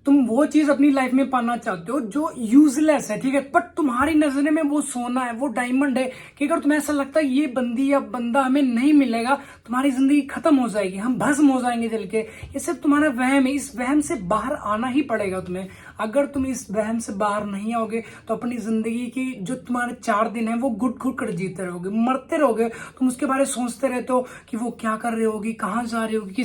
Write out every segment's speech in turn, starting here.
तुम वो चीज अपनी लाइफ में पाना चाहते हो जो यूजलेस है, ठीक है, बट तुम्हारी नजर में वो सोना है, वो डायमंड है कि अगर तुम्हें ऐसा लगता है ये बंदी या बंदा हमें नहीं मिलेगा, तुम्हारी जिंदगी खत्म हो जाएगी, हम भस्म हो जाएंगे जल के, ये सब तुम्हारा वहम है। इस वहम से बाहर आना ही पड़ेगा तुम्हें। अगर तुम इस वहम से बाहर नहीं आओगे तो अपनी जिंदगी की जो तुम्हारे 4 दिन है वो घुट घुट कर जीते रहोगे, मरते रहोगे। तुम उसके बारे में सोचते रहते हो कि वो क्या कर रही होगी, कहाँ जा रही होगी,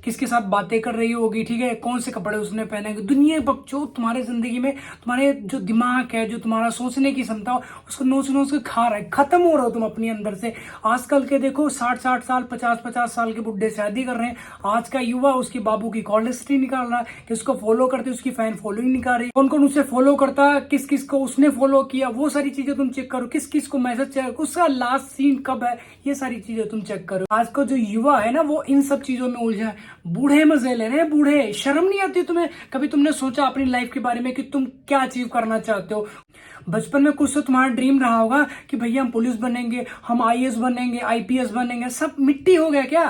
किसके साथ बातें कर रही होगी, ठीक है, कौन से कपड़े उसने पहने, दुनिया बच्चों तुम्हारे जिंदगी में तुम्हारे जो दिमाग है, जो तुम्हारा सोचने की क्षमता हो, उसको नोच नोच के खा रहा है, खत्म हो रहा हो तुम अपनी अंदर से। आजकल के देखो 60-60 साल 50-50 साल के बुढ़े शादी कर रहे हैं। आज का युवा उसके बाबू की कॉल हिस्ट्री निकाल रहा है कि उसको फॉलो करते, उसकी फैन फॉलोइंग निकाल रही है, कौन कौन उसे फॉलो करता है, किस किस को उसने फॉलो किया, वो सारी चीजें तुम चेक करो, किस किस को मैसेज चेक, उसका लास्ट सीन कब है, ये सारी चीजें तुम चेक करो। आज का जो युवा है ना वो इन सब चीजों में उलझा है। बूढ़े मजे ले रहे हैं, बूढ़े। शर्म नहीं आती तुम्हें? कभी तुमने सोचा अपनी लाइफ के बारे में कि तुम क्या अचीव करना चाहते हो? बचपन में कुछ तो तुम्हारा ड्रीम रहा होगा कि भैया हम पुलिस बनेंगे, हम आईएएस बनेंगे, आईपीएस बनेंगे। सब मिट्टी हो गया क्या?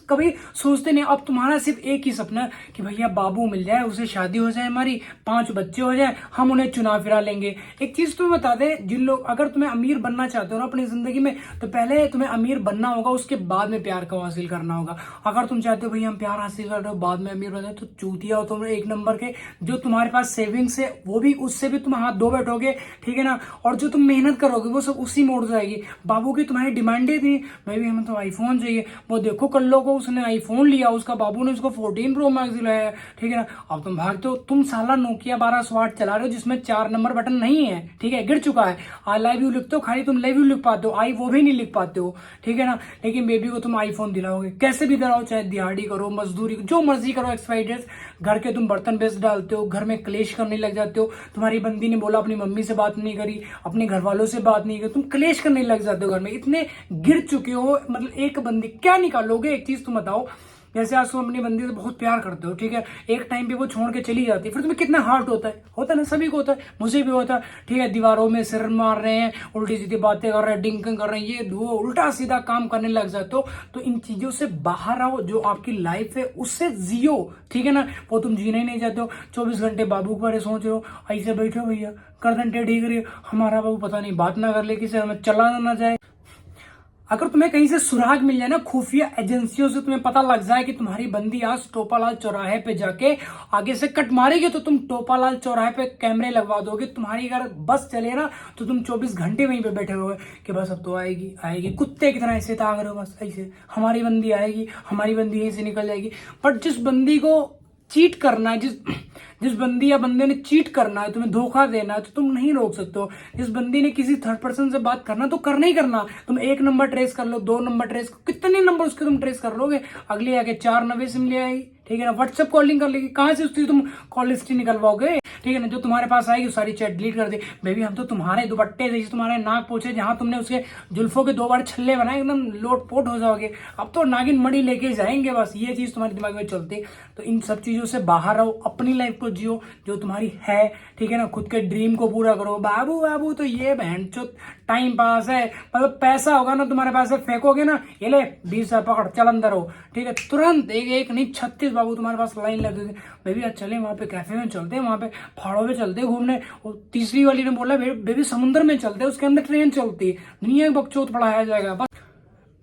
कभी सोचते नहीं। अब तुम्हारा सिर्फ एक ही सपना है कि भैया बाबू मिल जाए, उसे शादी हो जाए, हमारी 5 बच्चे हो जाए, हम उन्हें चुनाव फिरा लेंगे। एक चीज तुम्हें बता दे, जिन लोग, अगर तुम्हें अमीर बनना चाहते हो ना अपनी जिंदगी में, तो पहले तुम्हें अमीर बनना होगा, उसके बाद में प्यार को हासिल करना होगा। अगर तुम चाहते हो भैया हम प्यार हासिल कर रहे हो बाद में अमीर बन जाए, तो चूतिया हो तुम, एक नंबर के। जो तुम्हारे पास सेविंग्स है वो भी, उससे भी तुम हाथ धो बैठोगे, ठीक है ना, और जो तुम मेहनत करोगे वो सब उसी में उड़ जाएगी। बाबू की तुम्हारी डिमांडें थी, भाई हमें तो आईफोन चाहिए, वो देखो कल्लो को उसने आईफोन लिया, उसका बाबू ने उसको 14 प्रो मैक्स दिलाया, ठीक है ना। अब तुम भागते हो, तुम साला नोकिया 1208 चला रहे हो जिसमें 4 नंबर बटन नहीं है, ठीक है, गिर चुका है। आई लव यू लिखते हो, खाली तुम लव यू लिख पाते हो, आई वो भी नहीं लिख पाते हो, ठीक है ना। लेकिन बेबी को तुम आईफोन दिलाओगे, कैसे भी दिलाओ, चाहे दिहाड़ी करो, मजदूरी, जो मर्जी करो, एक्सपाइडेड। घर के तुम बर्तन बेच डालते हो, घर में क्लेश करने लग जाते हो। तुम्हारी बंदी ने बोला अपनी मम्मी से बात नहीं करी, अपने घर वालों से बात नहीं करी, तुम क्लेश करने लग जाते हो घर में। इतने गिर चुके हो, मतलब एक बंदी क्या निकालोगे? एक चीज तुम बताओ, जैसे आज तुम अपनी बंदी से बहुत प्यार करते हो, ठीक है, एक टाइम पे वो छोड़ के चली जाती है, फिर तुम्हें कितना हार्ट होता है? होता है ना, सभी को होता है, मुझे भी होता है, ठीक है। दीवारों में सिर मार रहे हैं, उल्टी सीधी बातें कर रहे हैं, डिंकिंग कर रहे हैं, ये वो उल्टा सीधा काम करने लग जाते हो। तो इन चीजों से बाहर आओ, जो आपकी लाइफ है उससे जियो, ठीक है ना। वो तुम जीना ही नहीं चाहते हो, 24 घंटे बाबू के बारे सोच रहे हो, ऐसे बैठे हो भैया गर्दन टेढ़ी करिए, हमारा बाबू पता नहीं बात ना कर ले, किसी हमें चला ना जाए। अगर तुम्हें कहीं से सुराग मिल जाए ना, खुफिया एजेंसियों से तुम्हें पता लग जाए कि तुम्हारी बंदी आज टोपालाल चौराहे पे जाके आगे से कट मारेगी, तो तुम टोपालाल चौराहे पे कैमरे लगवा दोगे। तुम्हारी अगर बस चले ना तो तुम 24 घंटे वहीं पे बैठे रहोगे कि बस अब तो आएगी आएगी, कुत्ते की तरह ऐसे ताक रहे हो, बस ऐसे हमारी बंदी आएगी, हमारी बंदी यहीं से निकल जाएगी। बट जिस बंदी को चीट करना है, जिस बंदी या बंदे ने चीट करना है, तुम्हें धोखा देना है, तो तुम नहीं रोक सकते हो। जिस बंदी ने किसी थर्ड पर्सन से बात करना तो करना ही करना। तुम 1 नंबर ट्रेस कर लो, 2 नंबर ट्रेस, कितने नंबर उसके तुम ट्रेस कर लोगे? अगले आके 4 नवे सिम ले आएगी, ठीक है ना, व्हाट्सएप कॉलिंग कर लेगी, कहां से उसकी तुम कॉल हिस्ट्री निकलवाओगे, ठीक है ना। जो तुम्हारे पास आएगी सारी चैट डिलीट कर दे। बेबी हम तो तुम्हारे दुपट्टे जैसे तुम्हारे नाक पोछे, जहां तुमने उसके जुल्फों के 2 बार छल्ले बनाए, एकदम लोट पोट हो जाओगे। अब तो नागिन मड़ी लेके जाएंगे, बस ये चीज तुम्हारे दिमाग में चलती। तो इन सब चीजों से बाहर आओ, अपनी लाइफ को जियो जो तुम्हारी है, ठीक है ना। खुद के ड्रीम को पूरा करो। बाबू बाबू तो ये बहन चो टाइम पास है, मतलब पैसा होगा ना तुम्हारे पास, फेंकोगे ना, ये ले 20,000 पकड़, चल अंदर हो, ठीक है, तुरंत एक नहीं 36 बाबू तुम्हारे पास लाइन लग गई। बेबी आज चले वहां पे कैफे में चलते हैं, वहां पे पहाड़ों पे चलते हैं घूमने। और तीसरी वाली ने बोला बेबी समुद्र में चलते हैं, उसके अंदर ट्रेन चलती है, दुनिया का बकचोद पढ़ाया जाएगा।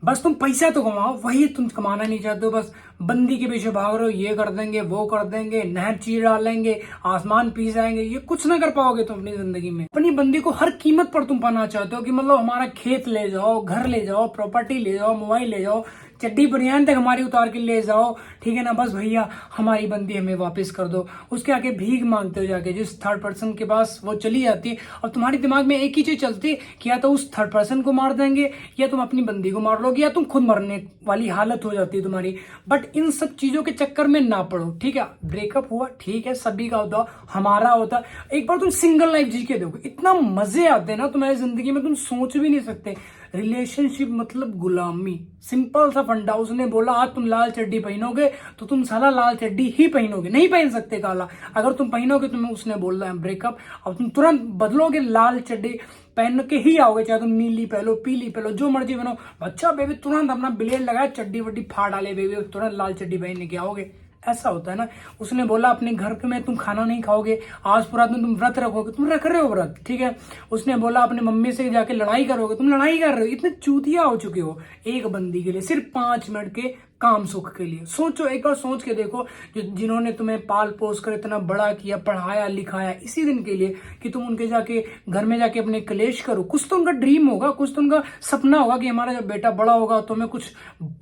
बस तुम पैसा तो कमाओ, वही तुम कमाना नहीं चाहते हो। बस बंदी के पीछे भाग रहे हो, ये कर देंगे वो कर देंगे, नहर चीर डालेंगे, आसमान पी जाएंगे, ये कुछ ना कर पाओगे तुम अपनी जिंदगी में। अपनी बंदी को हर कीमत पर तुम पाना चाहते हो कि मतलब हमारा खेत ले जाओ, घर ले जाओ, प्रॉपर्टी ले जाओ, मोबाइल ले जाओ, चड्डी बनियान तक हमारी उतार के ले जाओ, ठीक है ना। बस भैया हमारी बंदी हमें वापस कर दो। उसके आगे भीख मांगते हो जाके जिस थर्ड पर्सन के पास वो चली जाती है। और तुम्हारे दिमाग में एक ही चीज चलती है कि या तो उस थर्ड पर्सन को मार देंगे, या तुम अपनी बंदी को मार लोगे, या तुम खुद मरने वाली हालत हो जाती है तुम्हारी। बट इन सब चीजों के चक्कर में ना पड़ो, ठीक है। ब्रेकअप हुआ, ठीक है, सभी का होता, हमारा होता। एक बार तुम सिंगल लाइफ जी के देखो, इतना मजे आते हैं ना तुम्हारी जिंदगी में, तुम सोच भी नहीं सकते। रिलेशनशिप मतलब गुलामी, सिंपल सा फंडा। उसने बोला आज तुम लाल चड्डी पहनोगे तो तुम साला लाल चड्डी ही पहनोगे, नहीं पहन सकते काला। अगर तुम पहनोगे, तुम्हें उसने बोल रहा है ब्रेकअप, अब तुम तुरंत बदलोगे, लाल चड्डी पहन के ही आओगे, चाहे तुम नीली पहलो, पीली पहलो, जो मर्जी बनो। बच्चा बेबी तुरंत अपना ब्लेड लगाए, चड्डी वड्डी फाड़ डाले बेबी, तुरंत लाल चड्डी पहन के आओगे। ऐसा होता है ना। उसने बोला अपने घर में तुम खाना नहीं खाओगे, आज पूरा दिन तुम व्रत रखोगे, तुम रख रहे हो व्रत, ठीक है। उसने बोला अपनी मम्मी से जाके लड़ाई करोगे, तुम लड़ाई कर रहे हो। इतने चूतिया हो चुके हो एक बंदी के लिए, सिर्फ 5 मिनट के काम सुख के लिए। सोचो, एक बार सोच के देखो, जो जिन्होंने तुम्हें पाल पोस कर इतना बड़ा किया, पढ़ाया लिखाया इसी दिन के लिए कि तुम उनके जाके घर में जाके अपने कलेश करो। कुछ तो उनका ड्रीम होगा, कुछ तो उनका सपना होगा कि हमारा जब बेटा बड़ा होगा तो हमें कुछ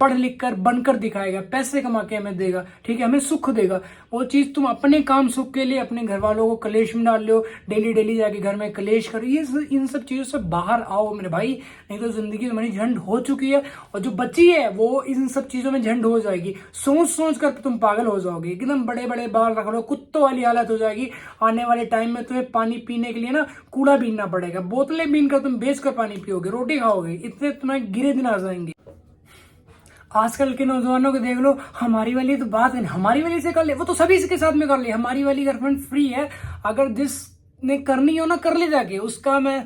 पढ़ लिख कर बनकर दिखाएगा, पैसे कमा के हमें देगा, ठीक है, हमें सुख देगा। वो चीज तुम अपने काम सुख के लिए अपने घर वालों को कलेश में डाल लो, डेली डेली जाके घर में कलेश करो। ये इन सब चीजों से बाहर आओ मेरे भाई, नहीं तो जिंदगी तुम्हारी झंड हो चुकी है, और जो बची है वो इन सब चीजों में झंड हो जाएगी। सोच सोच कर तुम पागल हो जाओगे, एकदम बड़े बड़े बाल रख लो, कुत्तों वाली हालत हो जाएगी। आने वाले टाइम में तुम्हें पानी पीने के लिए ना कूड़ा बीनना पड़ेगा, बोतलें बीन कर तुम बेच कर पानी पियोगे, रोटी खाओगे, इतने तुम्हारे गिरे दिन आ जाएंगे। आजकल के नौजवानों को देख लो, हमारी वाली तो बात है, हमारी वाली से कर ले, वो तो सभी के साथ में कर ले, हमारी वाली गर्लफ्रेंड फ्री है, अगर जिसने करनी हो ना कर ले जाके। उसका मैं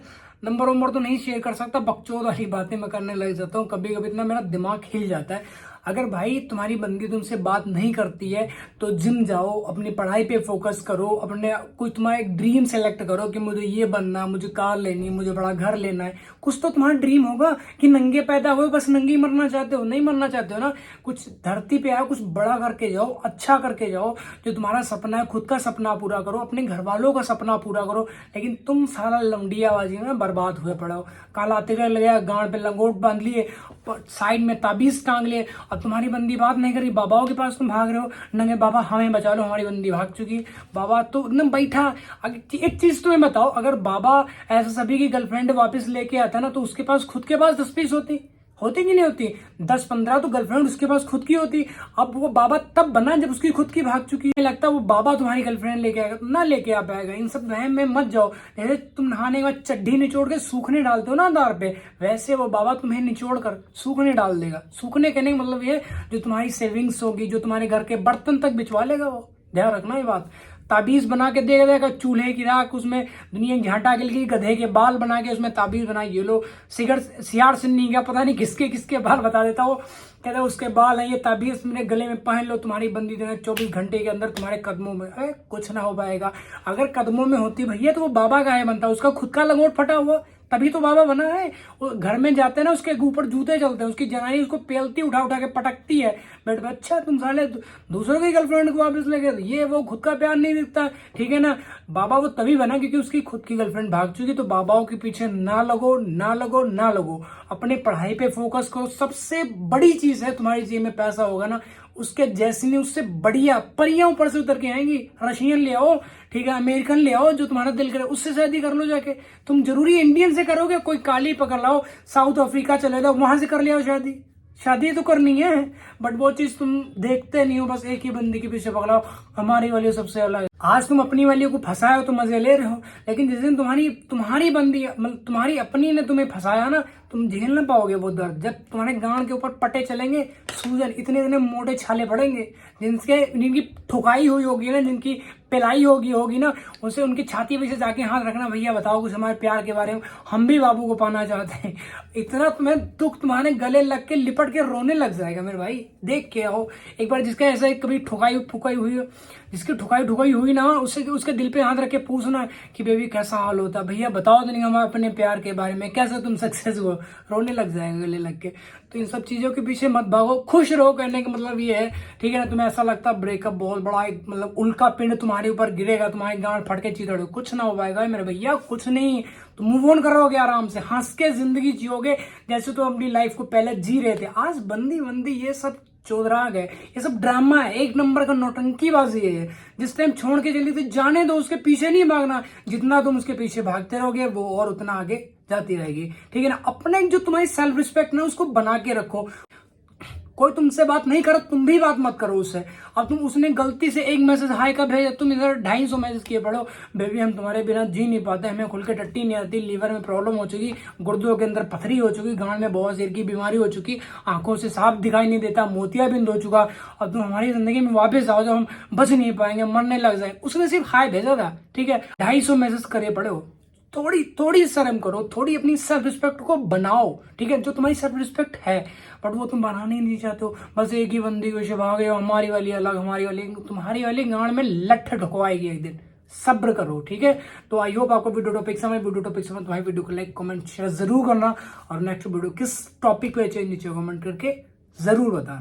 नंबर तो नहीं शेयर कर सकता, बकचोद वाली बातें मैं करने लग जाता हूँ कभी कभी, इतना मेरा दिमाग हिल जाता है। अगर भाई तुम्हारी बंदी तुमसे बात नहीं करती है तो जिम जाओ, अपनी पढ़ाई पे फोकस करो, अपने कोई तुम्हारा एक ड्रीम सेलेक्ट करो कि मुझे ये बनना, मुझे कार लेनी, मुझे बड़ा घर लेना है। कुछ तो तुम्हारा ड्रीम होगा कि नंगे पैदा हुए बस नंगे ही मरना चाहते हो, नहीं मरना चाहते हो ना। कुछ धरती पे आओ, कुछ बड़ा करके जाओ, अच्छा करके जाओ। जो तुम्हारा सपना है खुद का सपना पूरा करो, अपने घर वालों का सपना पूरा करो। लेकिन तुम सारा लंडियाबाजी में बर्बाद हुए पड़े हो। काल आते गए लगे गांड पे लंगोट बांध लिए, साइड में ताबीज टांग लिए, अब तुम्हारी बंदी बात नहीं करी, बाबाओं के पास तुम भाग रहे हो, नंगे बाबा हमें बचा लो, हमारी बंदी भाग चुकी। बाबा तो एकदम बैठा। एक चीज तुम्हें बताओ, अगर बाबा ऐसा सभी की गर्लफ्रेंड वापस लेके आता ना तो उसके पास खुद के पास 10-20 होती कि नहीं होती, 10-15 तो गर्लफ्रेंड उसके पास खुद की होती। अब वो बाबा तब बना जब उसकी खुद की भाग चुकी है। लगता है वो बाबा तुम्हारी गर्लफ्रेंड लेके आएगा, ना लेके आ पाएगा। इन सब वहम में मत जाओ। जैसे तुम नहाने के बाद चड्डी निचोड़ के सूखने डालते हो ना दार पे, वैसे वो बाबा तुम्हें निचोड़ कर सूखने डाल देगा। सूखने कहने का मतलब ये, जो तुम्हारी सेविंग्स होगी, जो तुम्हारे घर के बर्तन तक बिछवा लेगा वो। ध्यान रखना ये बात। ताबीज बना के दे देगा, चूल्हे की राख, उसमें दुनिया की झांटा गिल गई, गधे के बाल बना के उसमें ताबीज बनाई। ये लो सियार सिन्नी का पता नहीं किसके किसके बाल बता देता हो, कहता उसके बाल है, ये ताबीज मेरे गले में पहन लो, तुम्हारी बंदी देना 24 घंटे के अंदर तुम्हारे कदमों में। अरे कुछ ना हो पाएगा। अगर कदमों में होती भैया तो वो बाबा का है बनता, उसका खुद का लंगोट फटा हुआ, तभी तो बाबा बना है। वो घर में जाते हैं ना, उसके ऊपर जूते चलते हैं, उसकी जनानी उसको पेलती उठा उठा के पटकती है। बेट अच्छा तुम साले दूसरों की गर्लफ्रेंड को वापस ले गए, ये वो खुद का प्यार नहीं दिखता, ठीक है ना। बाबा वो तभी बना क्योंकि उसकी खुद की गर्लफ्रेंड भाग चुकी। तो बाबाओं के पीछे ना लगो, ना लगो, ना लगो। अपने पढ़ाई पे फोकस करो। सबसे बड़ी चीज है, तुम्हारी जेब में पैसा होगा ना, उसके जैसी नहीं उससे बढ़िया परियां ऊपर से उतर के आएंगी। रशियन ले आओ, ठीक है, अमेरिकन ले आओ, जो तुम्हारा दिल करे उससे शादी कर लो जाके। तुम जरूरी इंडियन से करोगे, कोई काली पकड़ लाओ, साउथ अफ्रीका चले जाओ, वहां से कर ले आओ शादी। शादी तो करनी है, बट वो चीज तुम देखते नहीं हो, बस एक ही बंदी के पीछे पकड़ाओ, हमारी वाली सबसे अलग है। आज तुम अपनी वाली को फंसाए हो तो मजे ले रहे हो, लेकिन जिस दिन तुम्हारी बंदी मतलब तुम्हारी अपनी ने तुम्हें फंसाया ना, तुम झेल ना पाओगे वो दर्द। जब तुम्हारे गांड के ऊपर पट्टे चलेंगे, सूजन, इतने इतने मोटे छाले पड़ेंगे, जिनकी ठुकाई हुई होगी ना, जिनकी पिलाई होगी ना, उसे उनकी छाती पे से जाके हाथ रखना, भैया बताओ कुछ हमारे प्यार के बारे में, हम भी बाबू को पाना चाहते हैं। इतना तुम्हें दुख तुम्हारे गले लग के लिपट के रोने लग जाएगा मेरे भाई। देख के आओ एक बार, जिसका ऐसा कभी ठुकाई हुई, जिसकी ठुकाई हुई ना, उसके दिल पे हाथ रख के पूछना कि बेबी कैसा हाल होता, भैया बताओ तो नहीं हमारे अपने प्यार के बारे में, कैसे तुम सक्सेस हो, रोने लग जाएगा गले लग के। तो इन सब चीजों के पीछे मत भागो, खुश रहो। कहने का मतलब ये है, ठीक है ना। तुम्हें ऐसा लगता है ब्रेकअप बहुत बड़ा एक मतलब उल्का पिंड तुम्हारे ऊपर गिरेगा, तुम्हारी गांड फट के चीतड़, कुछ ना हो पाएगा मेरे भैया, कुछ नहीं। तो मूव ऑन करोगे आराम से, हंस के जिंदगी जियोगे जैसे तुम अपनी लाइफ को पहले जी रहे थे। आज बंदी ये सब चौधरा गए, ये सब ड्रामा है, एक नंबर का नौटंकीबाजी है। जिस टाइम छोड़ के चली थी जाने दो, उसके पीछे नहीं भागना। जितना तुम उसके पीछे भागते रहोगे वो और उतना आगे जाती रहेगी, ठीक है ना। अपने जो तुम्हारी सेल्फ रिस्पेक्ट ना, उसको बना के रखो। कोई तुमसे बात नहीं करे, तुम भी बात मत करो उससे। अब तुम उसने गलती से एक मैसेज हाई का भेजा, तुम इधर 250 मैसेज किए पड़ो, बेबी हम तुम्हारे बिना जी नहीं पाते, हमें खुल के टट्टी नहीं आती, लीवर में प्रॉब्लम हो चुकी, गुर्दों के अंदर पथरी हो चुकी, गांड में बहुत सिर की बीमारी हो चुकी, आंखों से साफ दिखाई नहीं देता, मोतियाबिंद हो चुका, अब तुम हमारी जिंदगी में वापस आओ, जब हम बच नहीं पाएंगे, मरने लग जाए। उसने सिर्फ हाई भेजा था, ठीक है, 250 मैसेज करे पड़े हो। थोड़ी थोड़ी शर्म करो, थोड़ी अपनी सेल्फ रिस्पेक्ट को बनाओ, ठीक है। जो तुम्हारी सेल्फ रिस्पेक्ट है बट वो तुम बनाने ही नहीं चाहते हो, बस एक ही बंदी को शबा गए हो, हमारी वाली अलग, हमारी वाली, तुम्हारी वाली गांड में लठ ढुकवाएगी एक दिन। सब्र करो, ठीक है। तो आई होप आपको वीडियो टॉपिक तुम्हारी वीडियो को लाइक कमेंट शेयर जरूर करना, और नेक्स्ट वीडियो किस टॉपिक पे चाहिए नीचे कमेंट करके जरूर बताना।